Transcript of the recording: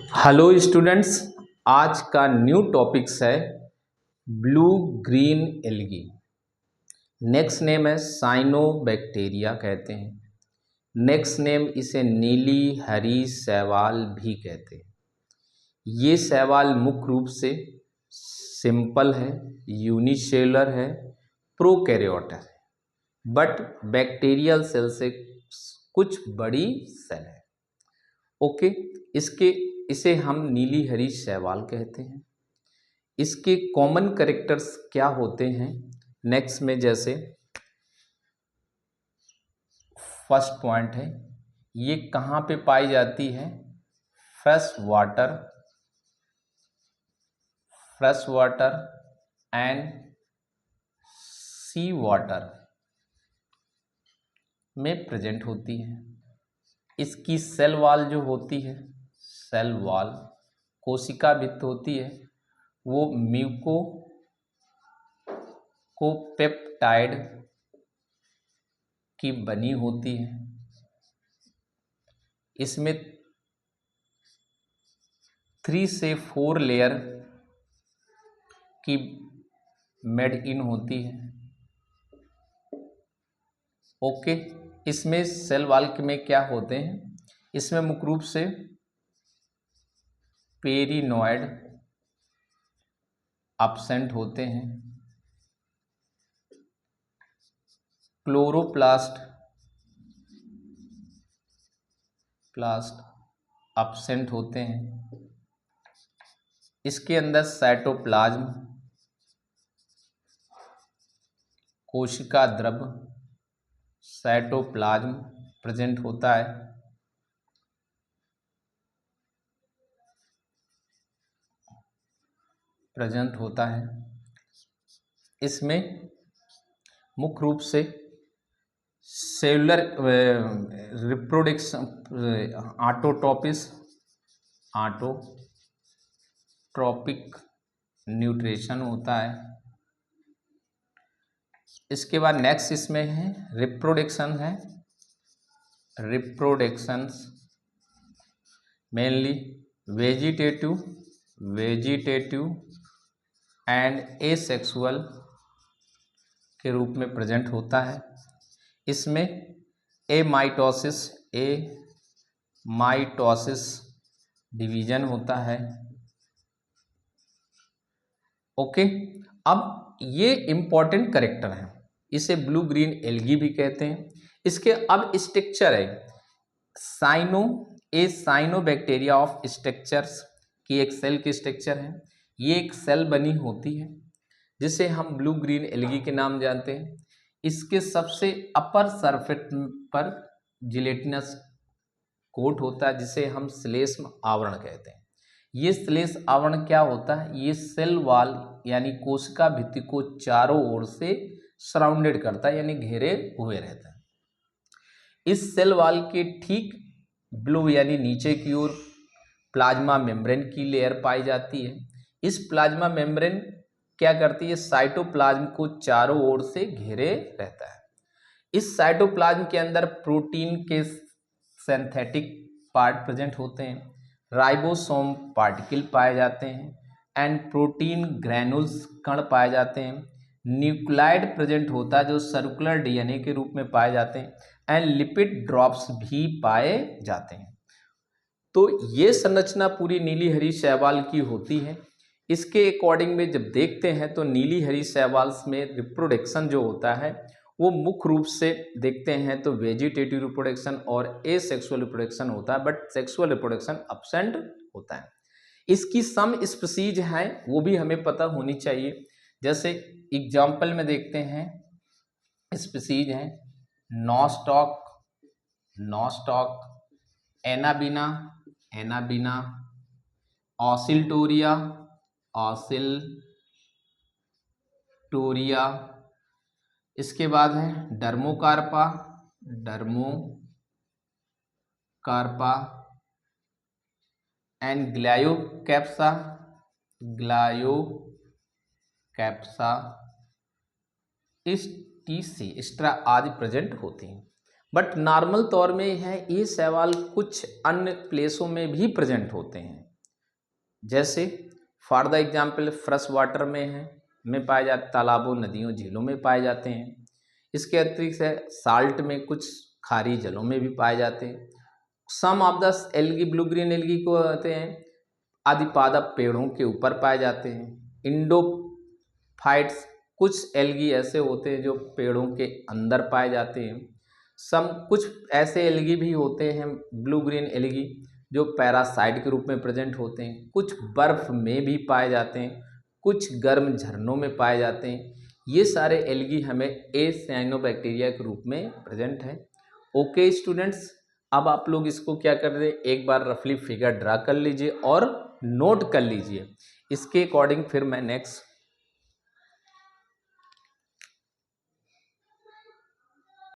Hello students, आज का new topics है blue green algae. Next name है साइनोबैक्टीरिया कहते हैं। नेक्स्ट नेम इसे नीली हरी शैवाल भी कहते हैं। ये शैवाल मुख्य रूप से सिंपल है, यूनिसेलुलर है, प्रोकैरियोट है, बट बैक्टीरियल सेल से कुछ बड़ी सेल है। ओके, इसे हम नीली हरी शैवाल कहते हैं। इसके कॉमन कैरेक्टर्स क्या होते हैं नेक्स्ट में, जैसे फर्स्ट पॉइंट है, ये कहाँ पे पाई जाती है? Fresh water and sea water में प्रेजेंट होती है। इसकी सेल वॉल जो होती है, सेल वॉल कोशिका भित्त होती है, वो म्यूकोपेप्टाइड की बनी होती है। इसमें 3 से 4 लेयर की मेड इन होती है। ओके, इसमें सेल वॉल में क्या होते हैं? इसमें मुख्य रूप से पेरिनोइड एब्सेंट होते हैं, क्लोरोप्लास्ट एब्सेंट होते हैं। इसके अंदर साइटोप्लाज्म, कोशिका द्रव्य साइटोप्लाज्म प्रेजेंट होता है। इसमें मुख्य रूप से सेलुलर रिप्रोडक्शन ऑटोट्रॉपिक न्यूट्रिशन होता है। इसके बाद नेक्स्ट इसमें है reproductions mainly vegetative and asexual के रूप में प्रेजेंट होता है। इसमें माइटोसिस डिवीजन होता है। ओके, अब ये इंपॉर्टेंट कैरेक्टर है, इसे ब्लू ग्रीन एल्गी भी कहते हैं। इसके अब स्ट्रक्चर है, साइनोबैक्टीरिया ऑफ स्ट्रक्चर्स की एक सेल की स्ट्रक्चर है। ये एक सेल बनी होती है जिसे हम ब्लू ग्रीन एल्गी के नाम जानते हैं। इसके सबसे अपर सरफेस पर जिलेटिनस कोट होता है जिसे हम श्लेष्म आवरण कहते हैं। ये श्लेष्म आवरण क्या होता है? ये सेल वॉल यानी कोशिका भित्ति को चारों ओर से सराउंडेड करता है, यानी घेरे हुए रहता है। इस सेल वॉल के ठीक ब्लू यानी नीचे की ओर प्लाज्मा मेम्ब्रेन की लेयर पाई जाती है। इस प्लाज्मा मेम्ब्रेन क्या करती है? साइटोप्लाज्म को चारों ओर से घेरे रहता है। इस साइटोप्लाज्म के अंदर प्रोटीन के सिंथेटिक पार्ट प्रेजेंट होते हैं, राइबोसोम पार्टिकल पाए जाते हैं एंड प्रोटीन ग्रैनुल्स कण पाए जाते हैं। न्यूक्लाइड प्रेजेंट होता है जो सर्कुलर डीएनए के रूप में पाए जाते हैं एंड लिपिड ड्रॉप्स भी पाए जाते हैं। तो ये संरचना पूरी नीली हरी शैवाल की होती है। इसके अकॉर्डिंग में जब देखते हैं तो नीली हरी शैवाल्स में रिप्रोडक्शन जो होता है वो मुख्य रूप से देखते हैं तो वेजिटेटिव रिप्रोडक्शन और एसेक्सुअल रिप्रोडक्शन होता है, बट सेक्सुअल रिप्रोडक्शन एब्सेंट होता है। इसकी सम स्पीसीज हैं वो भी हमें पता होनी चाहिए। जैसे एग्जाम्पल में देखते हैं, स्पीसीज हैं नॉस्टॉक, एनाबिना, ऑसिलटोरिया, इसके बाद है डर्मोकार्पा एंड ग्लायोकैप्सा स्ट्रा आदि प्रेजेंट होती हैं। बट नॉर्मल तौर में है ये शैवाल कुछ अन्य प्लेसों में भी प्रेजेंट होते हैं। जैसे for the example fresh water में पाए जाते, तालाबों, नदियों, झीलों में पाए जाते हैं। इसके अतिरिक्त है साल्ट में, कुछ खारी जलों में भी पाए जाते हैं। Some of the algae, blue green algae को कहते हैं आदिपादप पेड़ों के ऊपर पाए जाते हैं। इंडोफाइट्स, कुछ एल्गी ऐसे होते हैं जो पेड़ों के अंदर पाए जाते हैं। कुछ ऐसे एल्गी भी होते हैं ब्लू ग्रीन एल्गी जो पैरासाइट के रूप में प्रेजेंट होते हैं। कुछ बर्फ में भी पाए जाते हैं, कुछ गर्म झरनों में पाए जाते हैं। ये सारे एल्गी हमें एसाइनोबैक्टीरिया के रूप में प्रेजेंट है। ओके स्टूडेंट्स, अब आप लोग इसको क्या कर रहे हैं, एक बार रफली फिगर ड्रा कर लीजिए और नोट कर लीजिए। इसके अकॉर्डिंग फिर मैं नेक्स्ट